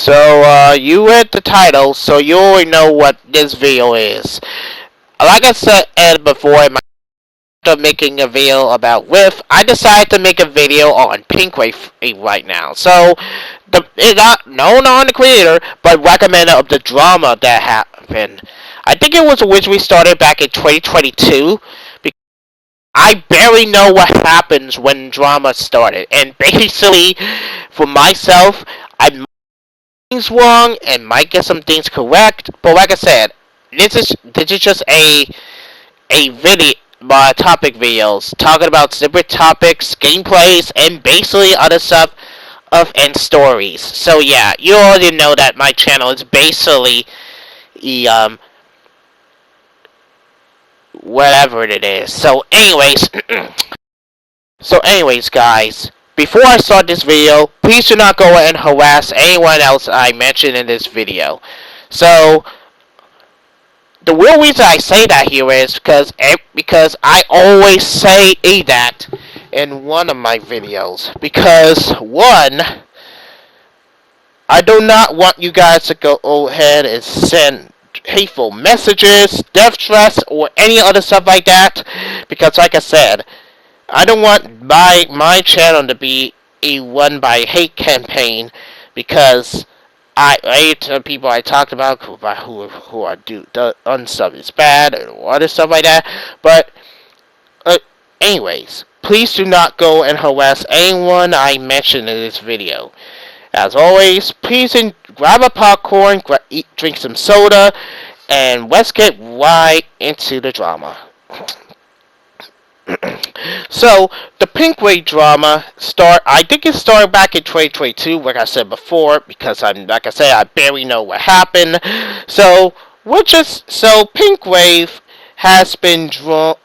You read the title, so you already know what this video is. Like I said before, in my making a video about Rift, I decided to make a video on Pinkwave right now. So, it got known on the creator, but recommended of the drama that happened. I think it was originally started back in 2022, because I barely know what happens when drama started. And basically, for myself, I things wrong and might get some things correct. But like I said, this is just a video, my topic videos talking about separate topics, gameplays, and basically other stuff and stories. So yeah, you already know that my channel is basically um whatever it is. So anyways, guys, before I start this video, please do not go and harass anyone else I mentioned in this video. So, the real reason I say that here is because I always say that in one of my videos. Because, one, I do not want you guys to go ahead and send hateful messages, death threats, or any other stuff like that. Because, like I said, I don't want my channel to be a run by hate campaign, because I hate people I talked about who are done stuff is bad or other stuff like that. But anyways, please do not go and harass anyone I mentioned in this video. As always, please grab a popcorn, drink some soda, and let's get right into the drama. So, the Pinkwave Drama I think it started back in 2022, like I said before, because like I said, I barely know what happened. So, Pinkwave has been drawn,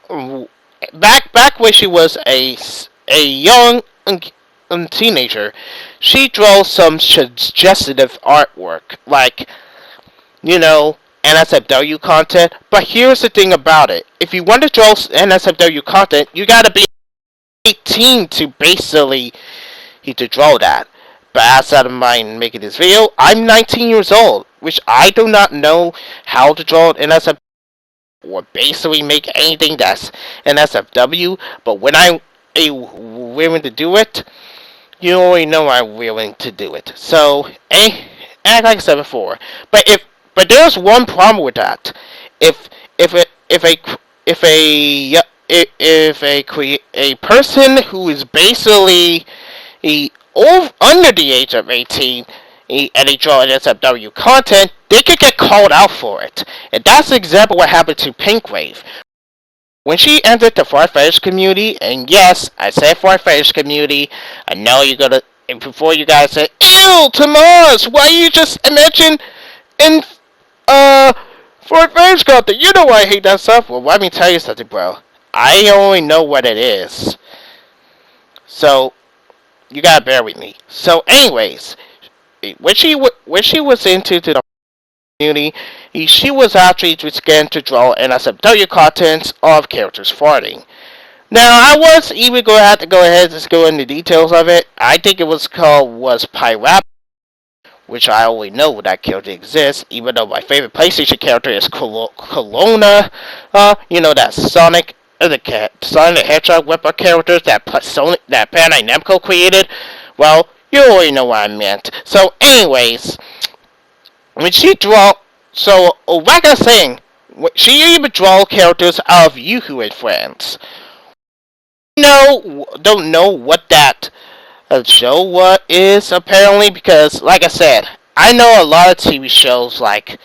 back when she was a young teenager. She drew some suggestive artwork, like, NSFW content. But here's the thing about it: if you want to draw NSFW content, you gotta be 18 to basically to draw that. But outside of mind making this video, I'm 19 years old, which I do not know how to draw NSFW or basically make anything that's NSFW. But when I'm willing to do it, you already know I'm willing to do it. So, and like I said before, but there's one problem with that. If a person who is basically under the age of 18 and they draw NSFW content, they could get called out for it. And that's the example what happened to Pinkwave. When she entered the far-fetched community, and yes, I said far-fetched community, I know you're gonna, and before you guys say, ew, Tomas, why you just mention in far-fetched content? You know why I hate that stuff. Well, let me tell you something, bro. I only know what it is. So, you gotta bear with me. So, anyways, when she was into the community, she was actually just getting to draw NSFW contents of characters farting. Now, I was even going to have to go ahead and go into details of it. I think it was Pirate, which I already know that character exists, even though my favorite PlayStation character is Colonna. That Sonic the Hedgehog weapon characters that Bandai Namco created. Well, you already know what I meant. So, anyways, when she draw, like I was saying, she even draw characters of Yuhu and friends. Don't know what that show is apparently, because, like I said, I know a lot of TV shows like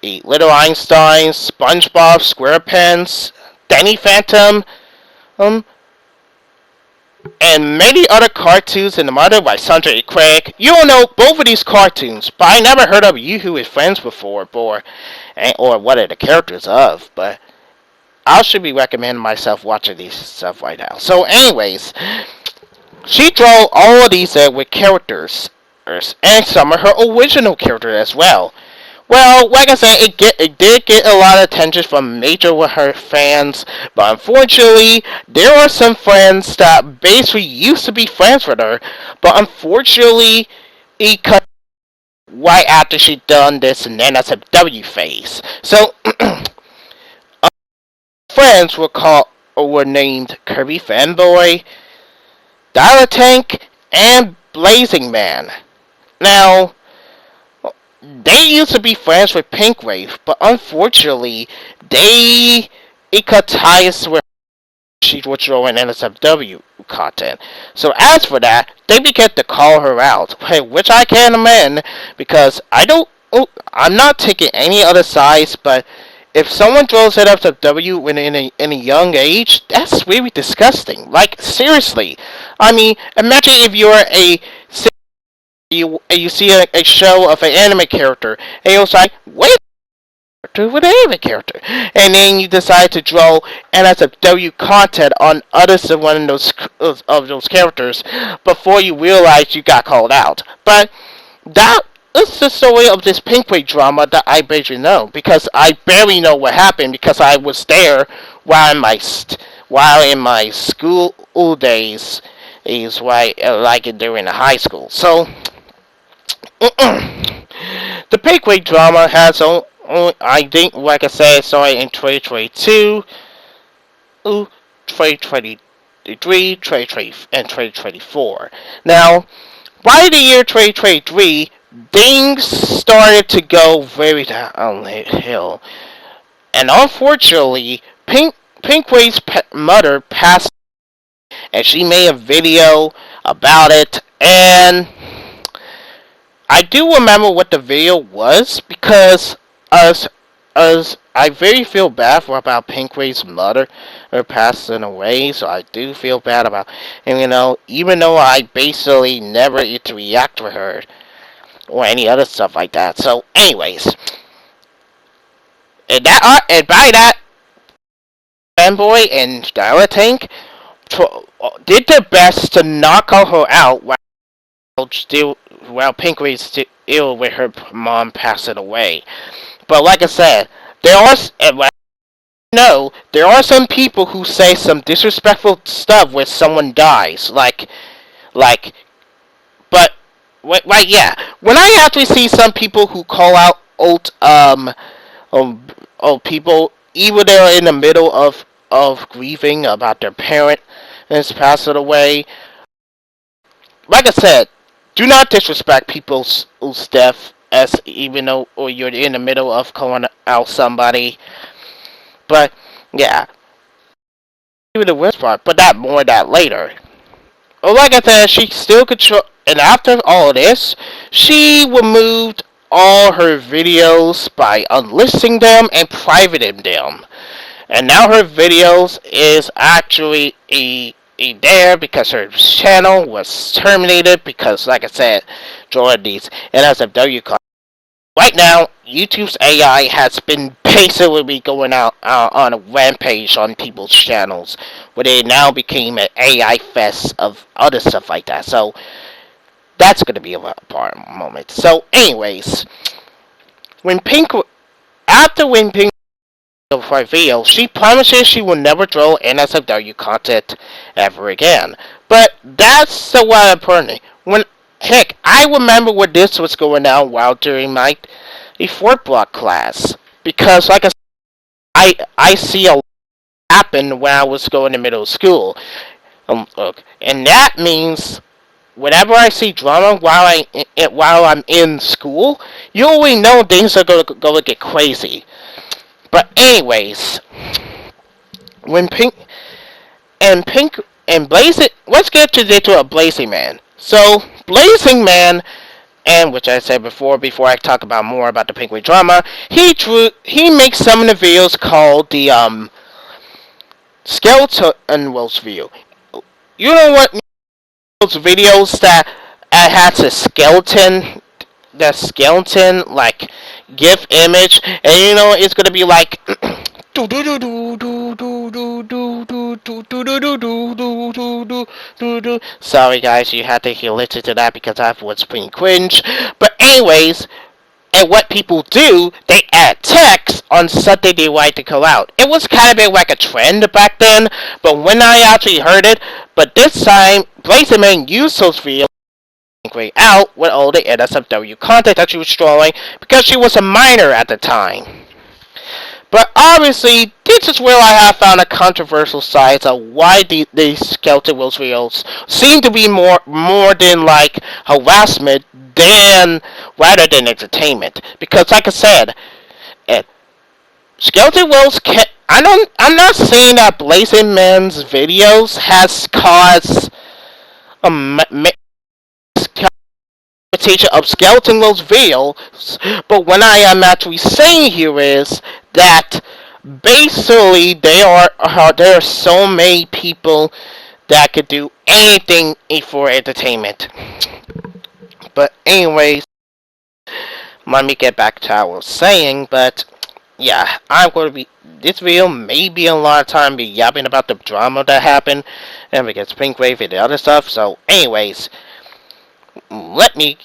Little Einstein, SpongeBob, SquarePants, Danny Phantom, and many other cartoons in the mother by Sandra E. Craig. You all know both of these cartoons, but I never heard of Yuhu and Friends before, or what are the characters of. But I should be recommending myself watching these stuff right now. So, anyways, she drew all of these with characters, and some of her original characters as well. Well, like I said, it did get a lot of attention from major with her fans, but unfortunately, there are some friends that basically used to be friends with her, but unfortunately, it cut right after she done this in NSFW phase. So friends were named Kirby Fanboy, Dial-A-Tank, and Blazing Man. Now, they used to be friends with Pinkwave, but unfortunately, it cut ties with she was drawing NSFW content. So as for that, they began to call her out, which I can't amend because I'm not taking any other sides, but if someone draws NSFW in a young age, that's really disgusting. Like seriously, I mean, imagine if you're you see a show of an anime character and you're like, wait with an anime character, and then you decide to draw NSFW content on others of one of those characters before you realize you got called out. But that is the story of this Pinkwave drama that I barely know because I barely know what happened because I was there while in my school days is why like it during the high school. So the Pinkwave drama has I think, like I said, started in 2022, 2023, 2020, and 2024. Now, by the year 2023, things started to go very downhill. And unfortunately, Pinkwave's mother passed, and she made a video about it, and I do remember what the video was because as I very feel bad about Pinkwave's mother her passing away, so I do feel bad about, and even though I basically never get to react to her or any other stuff like that. So anyways, and by that, Fanboy and Dial-A-Tank did their best to not call her out while Pinkwave's still ill with her mom passing away. But like I said, there are some people who say some disrespectful stuff when someone dies, like, but, right, yeah. When I actually see some people who call out old people, even they're in the middle of grieving about their parent that's passed away. Like I said, do not disrespect people's death as even though or you're in the middle of calling out somebody. But yeah, even the worst part. But that later. Well, like I said, she still control. And after all this, she removed all her videos by unlisting them and privating them. And now her videos is actually there because her channel was terminated because, like I said, drawing these NSFW cards. Right now, YouTube's AI has been basically going out on a rampage on people's channels, where they now became an AI fest of other stuff like that. So that's gonna be a part moment. So, anyways, when Pink video, she promises she will never draw NSFW content ever again. But that's the one important. Heck, I remember when this was going on while during my fourth block class. Because, like I see a lot happen when I was going to middle school. And that means whenever I see drama while I'm in school, you already know things are going to get crazy. But anyways, when Pink and Blazing, let's get to a Blazing Man. So Blazing Man, and which I said before I talk about more about the Pinkwave drama, he makes some of the videos called the Skeleton Wolves view. You know what? Those videos that has a skeleton, like GIF image, and it's gonna be like sorry guys, you had to listen to that because I was pretty cringe. But anyways, and what people do, they add text on something they like to call out. It was kind of been like a trend back then, but when I actually heard it, but this time, Blazing Man used those videos Pinkwave out with all the NSFW content that she was drawing because she was a minor at the time. But obviously, this is where I have found a controversial side of why these Skeleton Wheels videos seem to be more than like harassment than rather than entertainment. Because like I said, eh, Skeleton Wheels can I'm not saying that Blazing Man's videos has caused a imitation of Skeleton Wheels videos, but what I am actually saying here is that basically there are so many people that could do anything for entertainment. But anyways, let me get back to what I was saying. But yeah, I'm going to be this video may be a lot of time be yapping about the drama that happened and because Pinkwave and the other stuff. So anyways, let me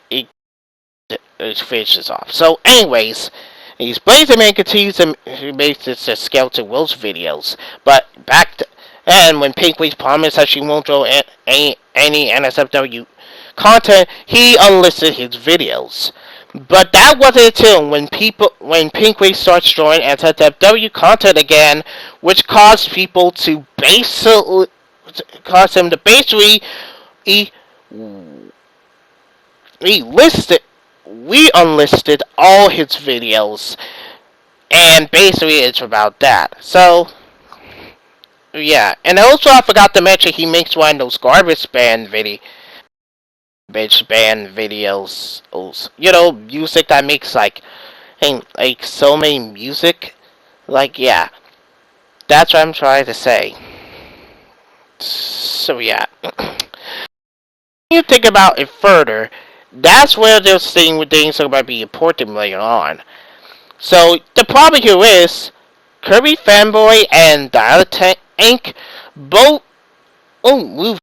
finish this off. So anyways, he's Blazing Man continues to make the Skeleton Wheels videos, but back to and when Pinkwave promised that she won't draw any NSFW content, he unlisted his videos. But that wasn't until when Pinkwave starts drawing NSFW content again, which caused people to basically caused him to basically we unlisted all his videos, and basically it's about that. So yeah, and also I forgot to mention he makes one of those garbage band videos. You know, music that makes like so many music. Like yeah, that's what I'm trying to say. So yeah, you think about it further. That's where those things are going to be important later on. So the problem here is Kirby Fanboy and Dialect Inc. both move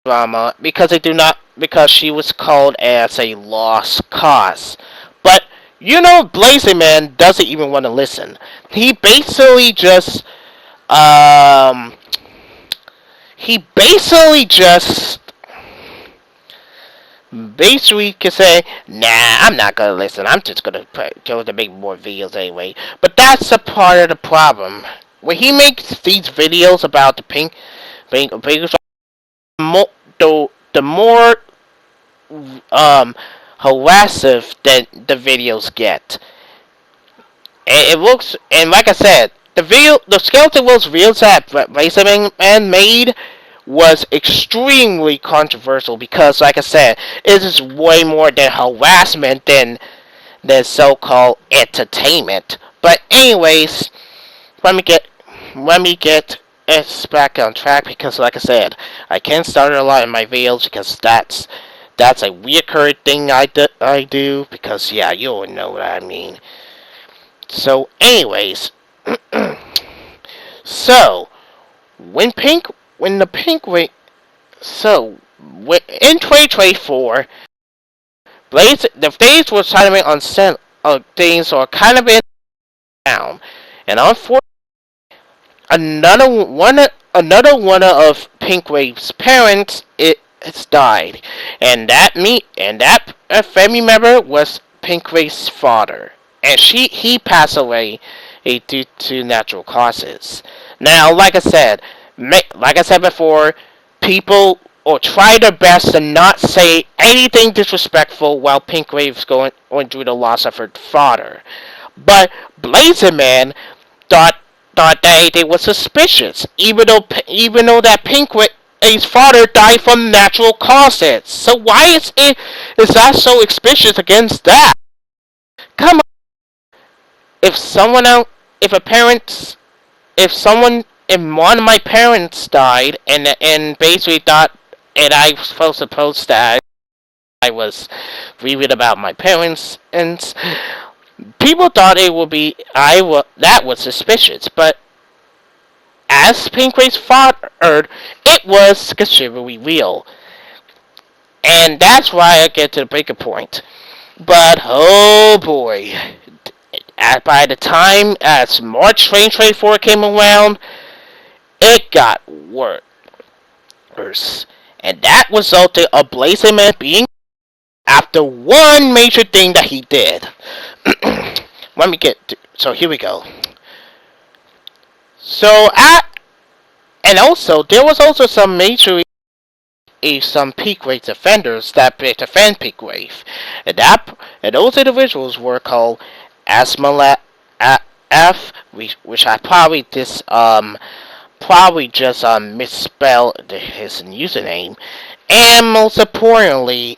drama because she was called as a lost cause. But you know, Blazing Man doesn't even want to listen. He basically just basically can say, nah, I'm not gonna listen. I'm just gonna go to make more videos anyway. But that's a part of the problem. When he makes these videos about the pink, the more harassive that the videos get. And it looks, and like I said, the Skeleton Wheels videos that Blazing Man made was extremely controversial because, like I said, it is way more than harassment than so-called entertainment. But anyways, let me get us back on track because, like I said, I can't start a lot in my videos because that's a reoccurring thing I do because yeah, you'll know what I mean. So, anyways, so when the Pinkwave, so in 2024, the days were kind of on set, things are kind of in down, and unfortunately, another one of Pinkwave's parents it's died, and that family member was Pinkwave's father, and he passed away due to natural causes. Now, like I said before, people or try their best to not say anything disrespectful while Pinkwave's going through the loss of her father. But Blazing Man thought that anything was suspicious, even though that Pinkwave's father died from natural causes. So why is that so suspicious against that? Come on, if someone else, if a parent, if someone, if one of my parents died and basically thought, and I was supposed to post that I was reading about my parents, and people thought it would be that was suspicious, but as Pinkwave's father, it was considerably real, and that's why I get to the breaking point. But oh boy, by the time as March 2024 came around, it got worse, and that resulted in Blazing Man being the one major thing that he did. Let me get so here we go. So and also there was also some major some Pinkwave defenders that defend Pinkwave, and those individuals were called Asmala F, which I probably just misspelled his username, and most importantly,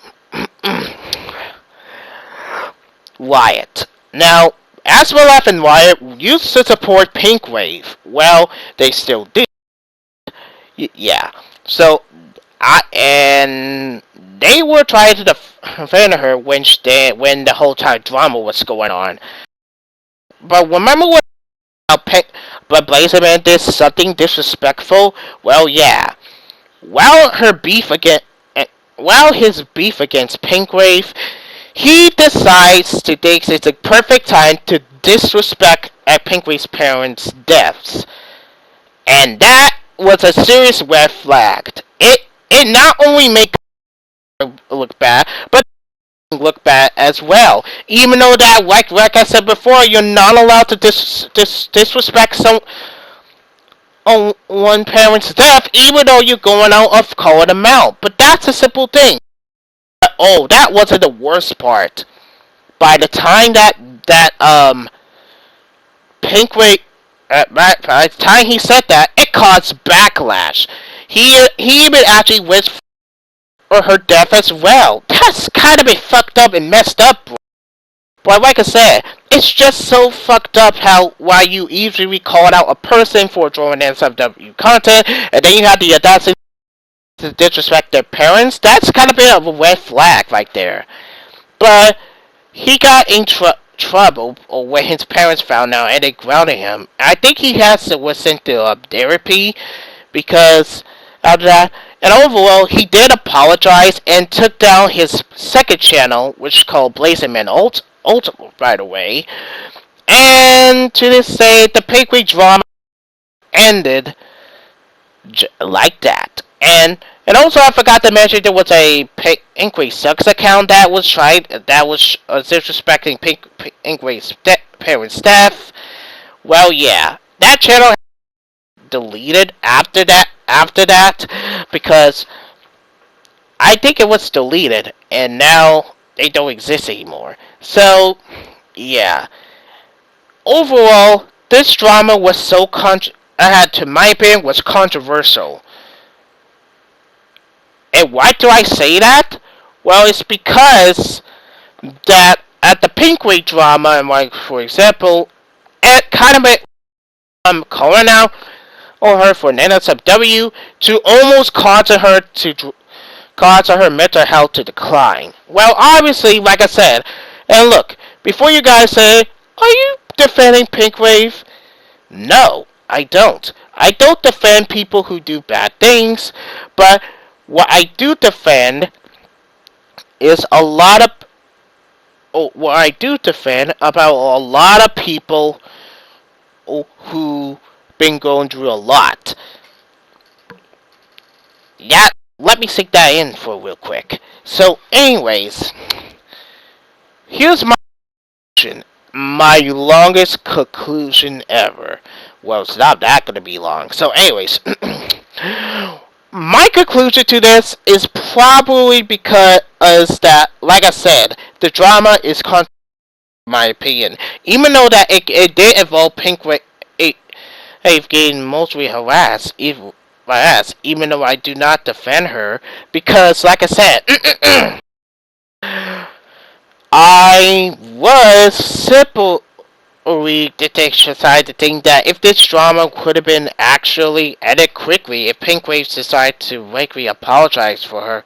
Wyatt. Now, Asmalath and Wyatt used to support Pinkwave. Well, they still do. Yeah. So, and they were trying to defend her when the whole time drama was going on. But remember when but Blazerman did something disrespectful? Well, yeah. While her beef against, while his beef against Pinkwave, he decides to think it's the perfect time to disrespect Pinkwave's parents' deaths, and that was a serious red flag. It not only makes her look bad, but look bad as well. Even though that, like I said before, you're not allowed to disrespect one parent's death, even though you're going out of calling them out. But that's a simple thing. Oh, that wasn't the worst part. By the time that Pinkwave, by the time he said that, it caused backlash. He even actually wished for her death as well. That's kind of been fucked up and messed up. But like I said, it's just so fucked up why you easily called out a person for drawing NSFW content, and then you have the audacity to disrespect their parents. That's kind of bit of a red flag right there. But he got in trouble when his parents found out and they grounded him. I think he has to listen to therapy because of that. And overall, he did apologize and took down his second channel, which is called Blazerman Ultimate, by the way. And to this day, the Pinkwave Drama ended like that. And also, I forgot to mention there was a Pinkwave Sucks account that was disrespecting Pinkwave's parents' death. Well, yeah, that channel deleted after that because I think it was deleted and now they don't exist anymore. So, yeah. Overall, this drama was so to my opinion, was controversial. And why do I say that? Well, it's because that at the Pinkwave Drama, and like for example, it kind of calling out on her for NSFW to almost cause her mental health to decline. Well, obviously, like I said, and look, before you guys say, are you defending Pinkwave? No, I don't. I don't defend people who do bad things, but what I do defend is what I do defend about a lot of people who been going through a lot. Yeah, let me sink that in for real quick. So, anyways, here's my longest conclusion ever. Well, it's not that gonna be long. So, anyways, my conclusion to this is probably because that, like I said, the drama is controversial, in my opinion. Even though that it did involve Pinkwave getting mostly harassed, even though I do not defend her, because, like I said, I was simply decided to think that if this drama could have been actually edited quickly, if Pinkwave decided to likely apologize for her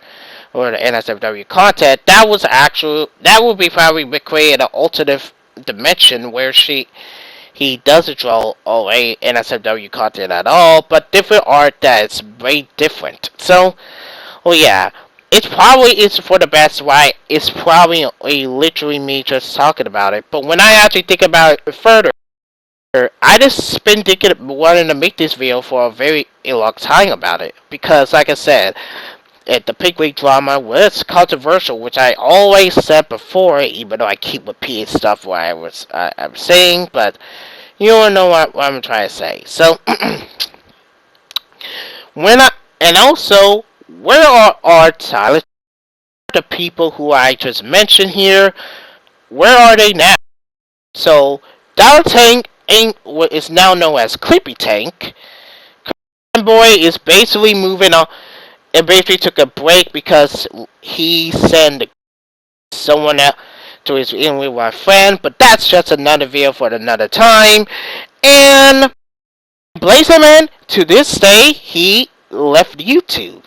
or the NSFW content, that would be probably create an alternate dimension where he doesn't draw away NSFW content at all, but different art that is way different. So, well, yeah. It probably is for the best. Why? It's probably literally me just talking about it. But when I actually think about it further, I just been wanting to make this video for a very long time about it. Because, like I said, the Pinkwave Drama was controversial, which I always said before, even though I keep repeating stuff what I was saying, but you don't know what I'm trying to say. So when I and also where are our talent? The people who I just mentioned here, where are they now? So Dollar Tank ain't what is now known as Creepy Tank. Boy is basically moving on. It basically took a break because he sent someone else to his in with my friend, but that's just another video for another time. And Blazerman, to this day, he left YouTube.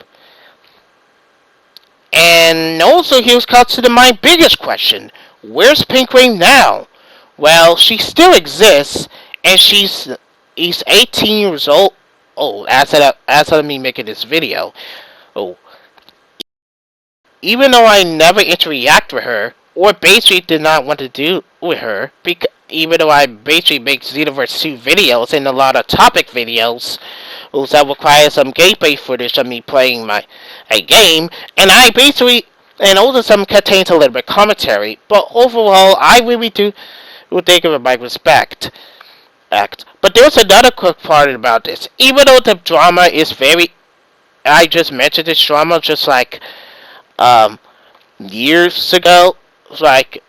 And also, here's cut to my biggest question: where's Pinkwave now? Well, she still exists, and he's 18 years old. Oh, as of me making this video. Oh, even though I never interact with her, or basically did not want to do with her, even though I basically make Xenoverse 2 videos and a lot of topic videos, that require some gameplay footage of me playing a game, and I basically, and also some contains a little bit of commentary, but overall, I really do think of it my respect. But there's another quick part about this. Even though the drama is very, I just mentioned this drama just like um, years ago, like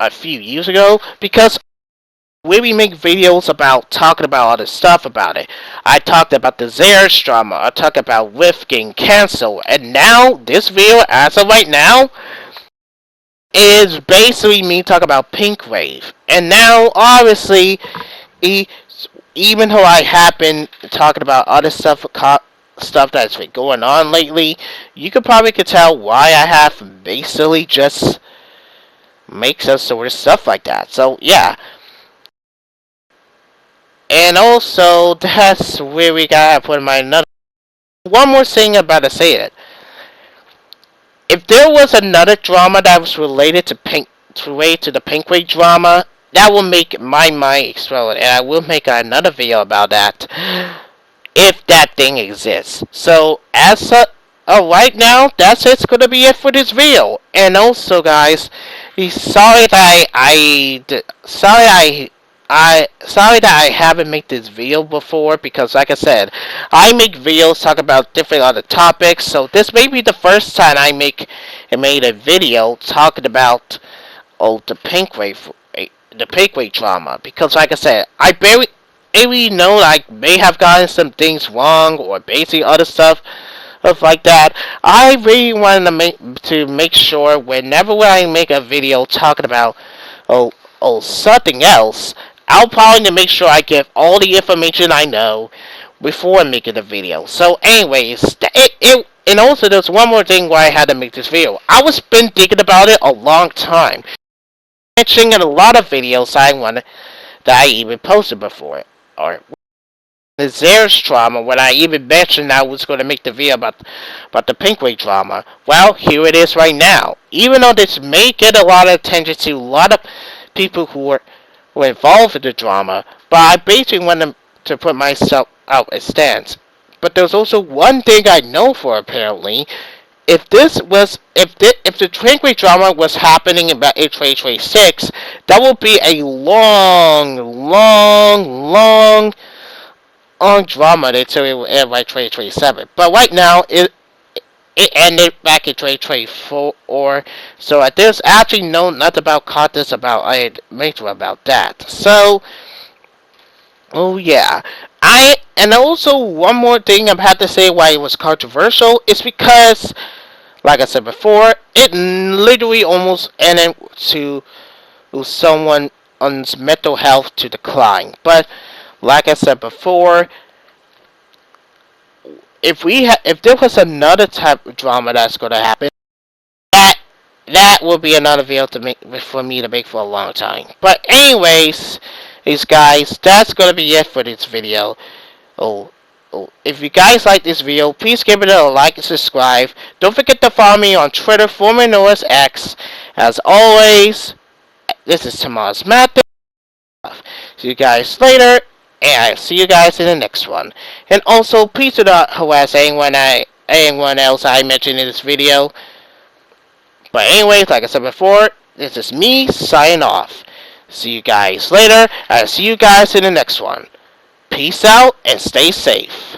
a few years ago, because we make videos about talking about other stuff about it. I talked about the Zers drama, I talked about Rift getting canceled, and now this video, as of right now, is basically me talking about Pinkwave. And now, obviously, even though I have been talking about other stuff that's been going on lately, you could tell why I have basically just make some sort of stuff like that. So yeah, and also that's where we gotta put my another. One more thing about to say it. If there was another drama that was related to the Pinkwave drama, that will make my mind explode, and I will make another video about that if that thing exists. So right now, that's it's gonna be it for this video. And also, guys, sorry that sorry that I haven't made this video before, because like I said, I make videos talk about different other topics. So this may be the first time I made a video talking about the Pinkwave drama, because like I said, I barely know I may have gotten some things wrong or basically other stuff like that. I really wanted to make sure whenever I make a video talking about something else, I'll probably make sure I give all the information I know before making the video. So anyways, and also there's one more thing why I had to make this video. I was been thinking about it a long time, mentioning in a lot of videos that I even posted before, or the Zers drama, when I even mentioned I was going to make the video about the Pinkwave drama. Well, here it is right now. Even though this may get a lot of attention to a lot of people who were involved in the drama, but I basically want to put myself out as stance. But there's also one thing I know for apparently. If the Pinkwave drama was happening in about 2026, that would be a long drama until it will end by 2027. But right now, it ended back in 2024, so there's actually nothing about content about major about that. So, oh yeah, and also one more thing I have to say why it was controversial is because, like I said before, it literally almost ended to someone's mental health to decline. But like I said before, if there was another type of drama that's going to happen, that will be another video for me to make for a long time. But anyways, guys, that's going to be it for this video. If you guys like this video, please give it a like and subscribe. Don't forget to follow me on Twitter, formerly known as X. As always, this is Tomas Matt. See you guys later, and I'll see you guys in the next one. And also, please do not harass anyone anyone else I mentioned in this video. But anyways, like I said before, this is me signing off. See you guys later. I'll see you guys in the next one. Peace out and stay safe.